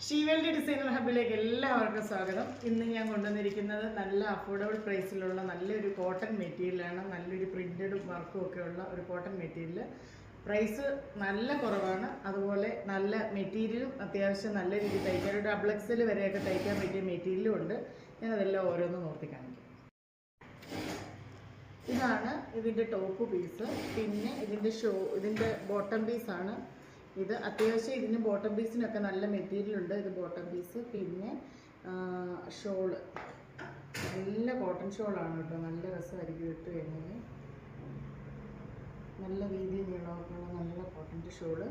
ഷീവേൽഡ് designer ഹബിലേക്ക് എല്ലാവർക്കും സ്വാഗതം. ഇന്ന് ഞാൻ കൊണ്ടുവന്നിരിക്കുന്നത് നല്ല അഫോർഡബിൾ പ്രൈസിലുള്ള നല്ലൊരു കോട്ടൺ മെറ്റീരിയലാണ്. നല്ലൊരു പ്രിന്റഡും വർക്കും ഒക്കെ ഉള്ള ഒരു കോട്ടൺ മെറ്റീരിയൽ. പ്രൈസ് നല്ല കുറവാണ്. അതുപോലെ നല്ല മെറ്റീരിയലും അത്യാവശ്യം നല്ല രീതിയിൽ തയ്ക്കാൻ, ഒരു ഡബിൾ എക്സൽ വരെയൊക്കെ തയ്ക്കാൻ പറ്റിയ മെറ്റീരിയലും ഉണ്ട്. ഞാനതെല്ലാം ഓരോന്നും നോക്കി കാണിക്കാം. ഇതാണ് ഇതിൻ്റെ ടോപ്പ് പീസ്. പിന്നെ ഇതിൻ്റെ ബോട്ടം പീസാണ് ഇത്. അത്യാവശ്യം ഇതിന് ബോട്ടം പീസിനൊക്കെ നല്ല മെറ്റീരിയൽ ഉണ്ട്. ഇത് ബോട്ടം പീസ്. പിന്നെ ഷോള് നല്ല കോട്ടൺ ഷോളാണ് കേട്ടോ. നല്ല രസമായിരിക്കും ഇട്ട് കഴിഞ്ഞാൽ. നല്ല രീതിയിൽ നീളമൊക്കെയുള്ള നല്ല കോട്ടൻ്റെ ഷോള്.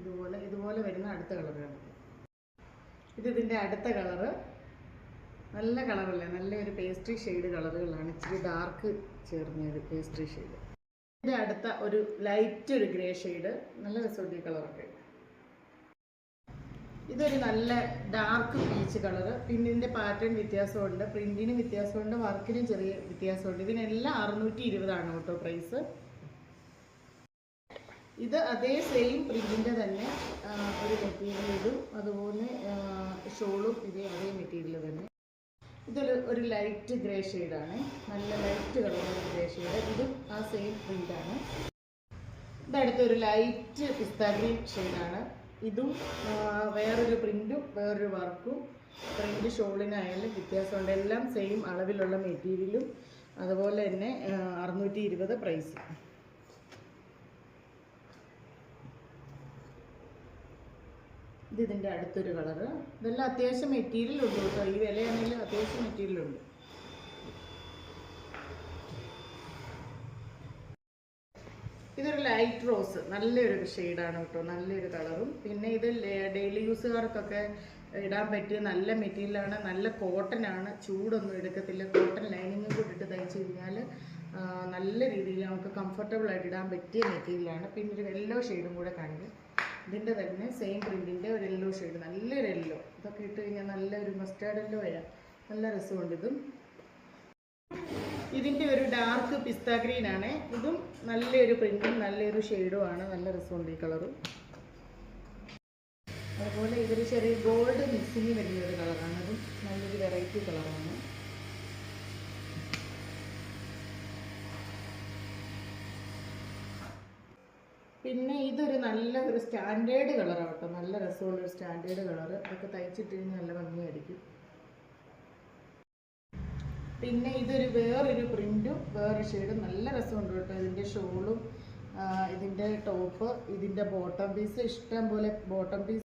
ഇതുപോലെ വരുന്ന അടുത്ത കളറാണ് ഇതിൻ്റെ അടുത്ത കളറ്. നല്ല കളറല്ലേ, നല്ലൊരു പേസ്ട്രി ഷെയ്ഡ് കളറുകളാണ്. ഇച്ചിരി ഡാർക്ക് ചേർന്നൊരു പേസ്ട്രി ഷെയ്ഡ്. ഇതിൻ്റെ അടുത്ത ഒരു ലൈറ്റ് ഒരു ഗ്രേ ഷെയ്ഡ്. നല്ല രസമുണ്ട് ഈ കളറൊക്കെ. ഇതൊരു നല്ല ഡാർക്ക് പീച്ച് കളറ്. പിന്നെ ഇതിൻ്റെ പാറ്റേൺ വ്യത്യാസമുണ്ട്, പ്രിൻറ്റിനും വ്യത്യാസമുണ്ട്, വർക്കിനും ചെറിയ വ്യത്യാസമുണ്ട്. ഇതിനെല്ലാം 620 കേട്ടോ പ്രൈസ്. ഇത് അതേ സെയിം പ്രിൻറ്റിൻ്റെ തന്നെ ഒരു മെറ്റീരിയൽ ഇതും, അതുപോലെ ഷോളും അതേ മെറ്റീരിയൽ തന്നെ. ഒരു ലൈറ്റ് ഗ്രേ ഷെയ്ഡാണ്, നല്ല ലൈറ്റ് കളറുള്ള ഗ്രേ ഷെയ്ഡ്. ഇതും ആ സെയിം പ്രിൻ്റാണ്. ഇതടുത്തൊരു ലൈറ്റ് പിസ്ത ഗ്രീൻ ഷെയ്ഡാണ്. ഇതും വേറൊരു പ്രിൻറ്റും വേറൊരു വർക്കും. പ്രിൻറ്റ് ഷോളിനായാലും വ്യത്യാസമുണ്ട്. എല്ലാം സെയിം അളവിലുള്ള മെറ്റീരിയലും, അതുപോലെ തന്നെ 620 പ്രൈസ്. ഇതിൻ്റെ അടുത്തൊരു കളറ്. ഇതെല്ലാം അത്യാവശ്യം മെറ്റീരിയൽ ഉണ്ട് കേട്ടോ. ഈ വിലയാണെങ്കിലും അത്യാവശ്യം മെറ്റീരിയൽ ഉണ്ട്. ഇതൊരു ലൈറ്റ് റോസ്, നല്ലൊരു ഷെയ്ഡാണ് കേട്ടോ, നല്ലൊരു കളറും. പിന്നെ ഇത് ഡെയിലി യൂസുകാർക്കൊക്കെ ഇടാൻ പറ്റിയ നല്ല മെറ്റീരിയലാണ്. നല്ല കോട്ടനാണ്, ചൂടൊന്നും എടുക്കത്തില്ല. കോട്ടൺ ലൈനിങ്ങും കൂടി ഇട്ട് തയ്ച്ച് കഴിഞ്ഞാൽ നല്ല രീതിയിൽ നമുക്ക് കംഫർട്ടബിളായിട്ട് ഇടാൻ പറ്റിയ മെറ്റീരിയലാണ്. പിന്നെ ഒരു യെല്ലോ ഷെയ്ഡും കൂടെ കാണിക്കും. ഇതിൻ്റെ തന്നെ സെയിം പ്രിൻറ്റിൻ്റെ ഒരു യെല്ലോ ഷെയ്ഡ്, നല്ലൊരു യെല്ലോ. ഇതൊക്കെ ഇട്ട് കഴിഞ്ഞാൽ നല്ലൊരു മസ്റ്റാർഡ് യെല്ലോ വരാം. നല്ല രസമുണ്ട് ഇതും. ഇതിൻ്റെ ഒരു ഡാർക്ക് പിസ്ത ഗ്രീൻ ആണ്. ഇതും നല്ലൊരു പ്രിൻറ്റും നല്ലൊരു ഷെയ്ഡുമാണ്. നല്ല രസമുണ്ട് ഈ കളറും. അതുപോലെ ഇതൊരു ചെറിയ ഗോൾഡ് മിക്സിങ് വരുന്നൊരു കളറാണ്. അതും നല്ലൊരു വെറൈറ്റി കളറാണ്. പിന്നെ ഇതൊരു നല്ല ഒരു സ്റ്റാൻഡേർഡ് കളറാണ് കേട്ടോ. നല്ല രസമുള്ളൊരു സ്റ്റാൻഡേർഡ് കളറ്. അതൊക്കെ തയ്ച്ചിട്ട് കഴിഞ്ഞാൽ നല്ല ഭംഗിയായിരിക്കും. പിന്നെ ഇതൊരു വേറൊരു പ്രിൻറ്റും വേറൊരു ഷെയ്ഡും. നല്ല രസമുണ്ട് കേട്ടോ. ഇതിൻ്റെ ഷോളും ഇതിൻ്റെ ടോപ്പ്, ഇതിൻ്റെ ബോട്ടം പീസ്, ഇഷ്ടം പോലെ ബോട്ടം പീസ്